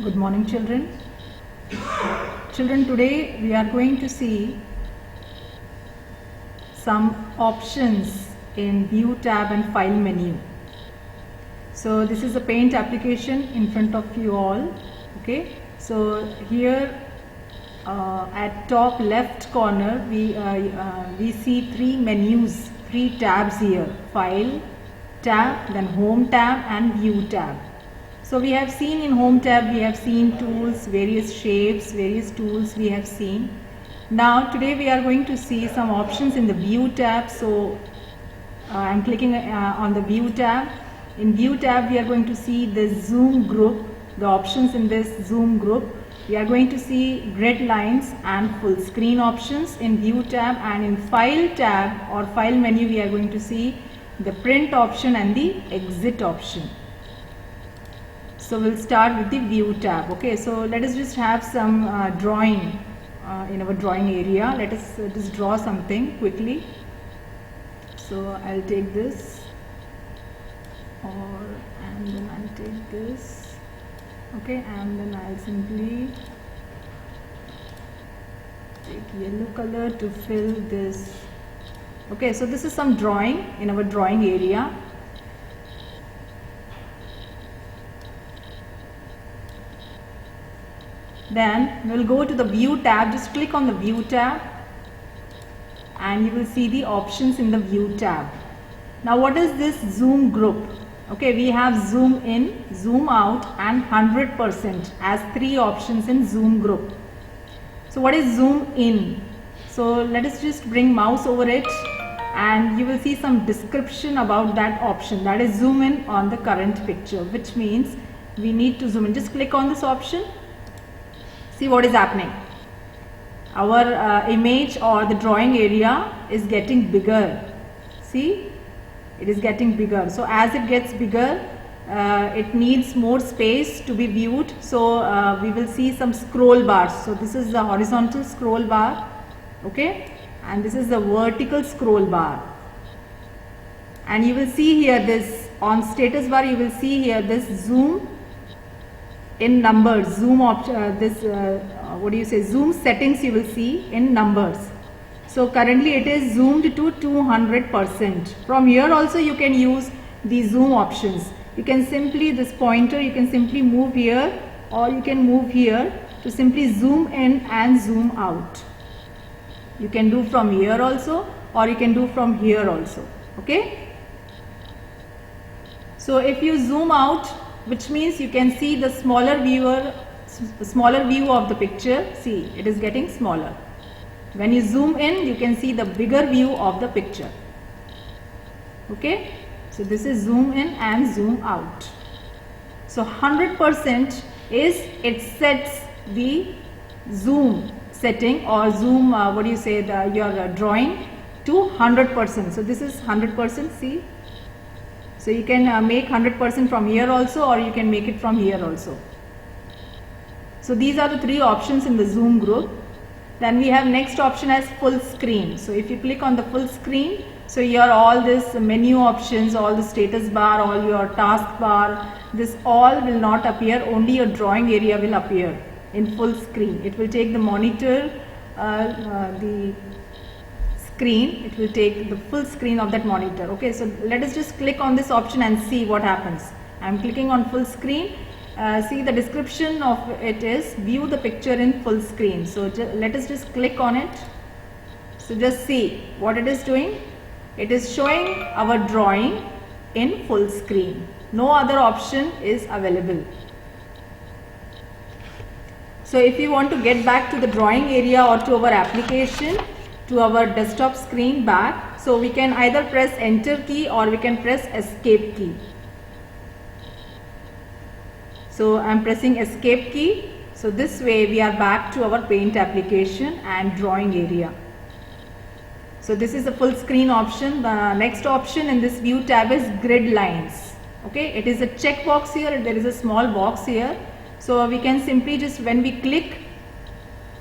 Good morning, children. Children, today we are going to see some options in View tab and File menu. So this is a Paint application in front of you all. Okay. So here at top left corner we see three menus, three tabs here: File tab, then Home tab, and View tab. So we have seen in Home tab, we have seen tools, various shapes, various tools we have seen. Now today we are going to see some options in the View tab. So I am clicking on the View tab. In View tab we are going to see the Zoom group, the options in this Zoom group. We are going to see grid lines and full screen options in View tab, and in File tab or File menu we are going to see the Print option and the Exit option. So we'll start with the View tab. Okay, so let us just have some drawing in our drawing area. Let us just draw something quickly. So I'll take this, and then I'll take this. Okay, and then I'll simply take yellow color to fill this. Okay, so this is some drawing in our drawing area. Then we'll go to the View tab. Just click on the View tab and you will see the options in the View tab. Now what is this Zoom group? Okay, we have Zoom in, Zoom out and 100% as three options in Zoom group. So what is Zoom in? So let us just bring mouse over it and you will see some description about that option, that is zoom in on the current picture, which means we need to zoom in. Just click on this option. See what is happening. Our image or the drawing area is getting bigger. See, it is getting bigger. So as it gets bigger, it needs more space to be viewed. So we will see some scroll bars. So this is the horizontal scroll bar, okay, and this is the vertical scroll bar. And you will see here this on status bar. You will see here this zoom in numbers, zoom zoom settings you will see in numbers. So currently it is zoomed to 200%. From here also you can use the zoom options. You can simply, this pointer, you can simply move here or you can move here to simply zoom in and zoom out. You can do from here also or you can do from here also. Okay. So if you zoom out, which means you can see the smaller view of the picture. See, it is getting smaller. When you zoom in, you can see the bigger view of the picture. Okay, so this is zoom in and zoom out. So 100% is, it sets the zoom setting or zoom your drawing to 100%. So this is 100%. See, so you can make 100% from here also or you can make it from here also. So these are the three options in the Zoom group. Then we have next option as full screen. So if you click on the full screen, so here all this menu options, all the status bar, all your task bar, this all will not appear, only your drawing area will appear in full screen. It will take the monitor, the screen, it will take the full screen of that monitor. Okay, so let us just click on this option and see what happens. I am clicking on full screen. See, the description of it is view the picture in full screen. So let us just click on it. So just see what it is doing. It is showing our drawing in full screen. No other option is available. So if you want to get back to the drawing area or to our application, to our desktop screen back, so we can either press enter key or we can press escape key. So I am pressing escape key. So this way we are back to our paint application and drawing area. So this is the full screen option. The next option in this View tab is grid lines. Okay, it is a check box here. There is a small box here. So we can simply just, when we click,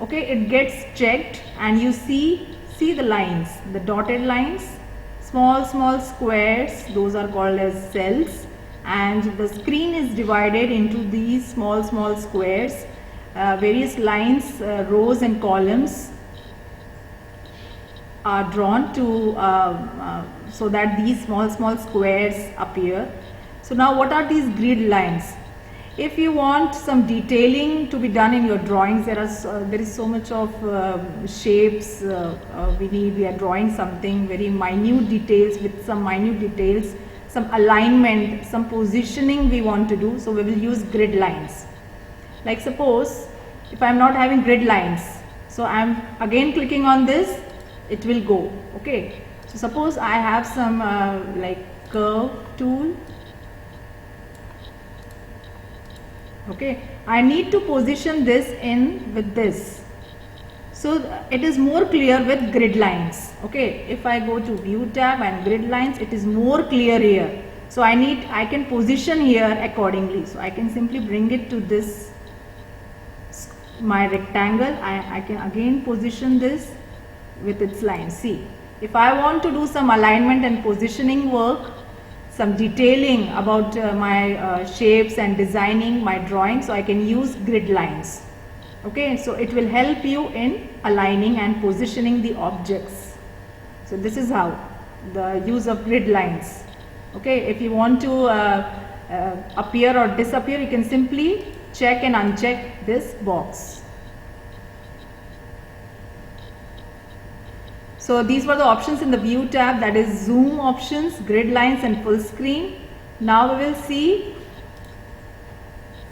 okay, it gets checked and you see the lines, the dotted lines, small squares, those are called as cells, and the screen is divided into these small squares. Various lines, rows and columns are drawn to so that these small squares appear. So now what are these grid lines? If you want some detailing to be done in your drawings, there is so much of shapes we are drawing something, very minute details, with some minute details, some alignment, some positioning we want to do, so we will use grid lines. Like suppose if I am not having grid lines, so I am again clicking on this, it will go. Okay, so suppose I have some like curve tool. Okay, I need to position this in with this, so it is more clear with grid lines. Okay, if I go to view tab and grid lines, it is more clear here. So I can position here accordingly. So I can simply bring it to this, my rectangle. I can again position this with its lines. See, if I want to do some alignment and positioning work, some detailing about my shapes and designing my drawing, so I can use grid lines. Okay, so it will help you in aligning and positioning the objects. So this is how the use of grid lines. Okay, if you want to appear or disappear, you can simply check and uncheck this box. So these were the options in the view tab, that is zoom options, grid lines and full screen. Now we will see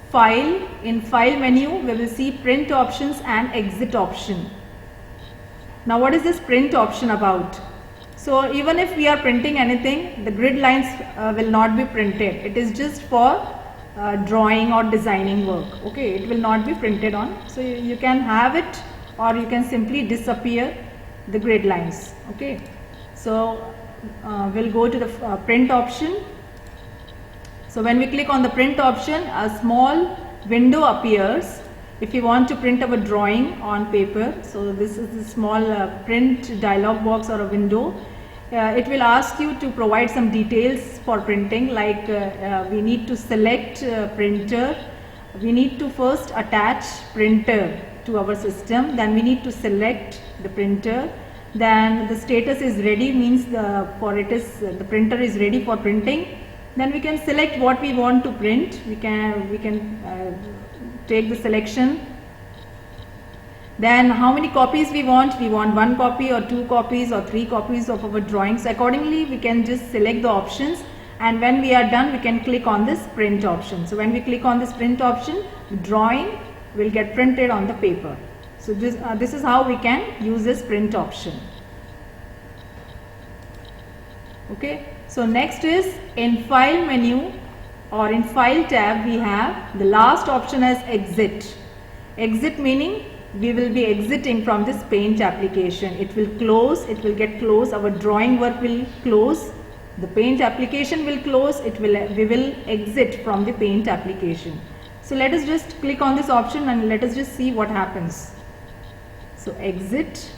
file. In file menu we will see print options and exit option. Now what is this print option about? So even if we are printing anything, the grid lines will not be printed. It is just for drawing or designing work. Okay, it will not be printed on. So you can have it, or you can simply disappear the grid lines. Okay, so we'll go to the print option. So when we click on the print option, a small window appears if you want to print our drawing on paper. So this is a small print dialog box or a window. It will ask you to provide some details for printing, like we need to select printer, we need to first attach printer to our system, then we need to select the printer, then the status is ready, means the printer is ready for printing. Then we can select what we want to print. We can take the selection. Then how many copies we want? We want 1 copy or 2 copies or 3 copies of our drawings. Accordingly, we can just select the options, and when we are done, we can click on this print option. So when we click on this print option, the drawing will get printed on the paper. So this is how we can use this print option. Okay. So next is in file menu or in file tab, we have the last option as exit. Exit meaning we will be exiting from this paint application. It will close, it will get closed, our drawing work will close, the paint application will close, we will exit from the paint application. So let us just click on this option and let us just see what happens. So exit.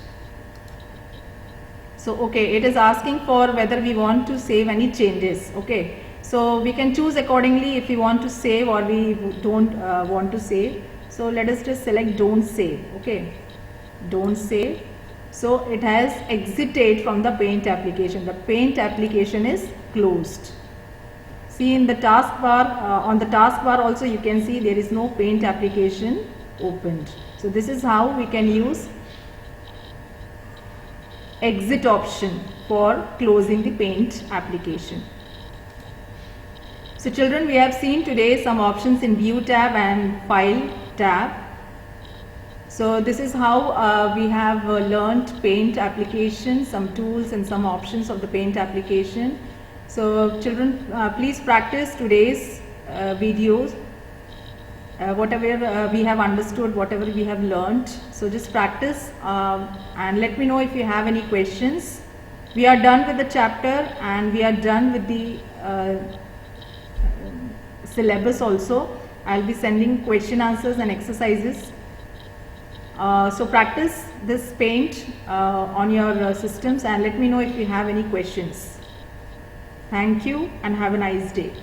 So okay, it is asking for whether we want to save any changes. Okay, so we can choose accordingly if we want to save or we don't want to save. So let us just select don't save. Okay, don't save. So it has exited from the paint application. The paint application is closed. See in the taskbar, on the taskbar also you can see there is no paint application opened. So this is how we can use exit option for closing the paint application. So children, we have seen today some options in view tab and file tab. So this is how we have learnt paint application, some tools and some options of the paint application. So children, please practice today's videos, whatever we have understood, whatever we have learnt. So just practice and let me know if you have any questions. We are done with the chapter and we are done with the syllabus also. I'll be sending question answers and exercises. So practice this paint on your systems and let me know if you have any questions. Thank you and have a nice day.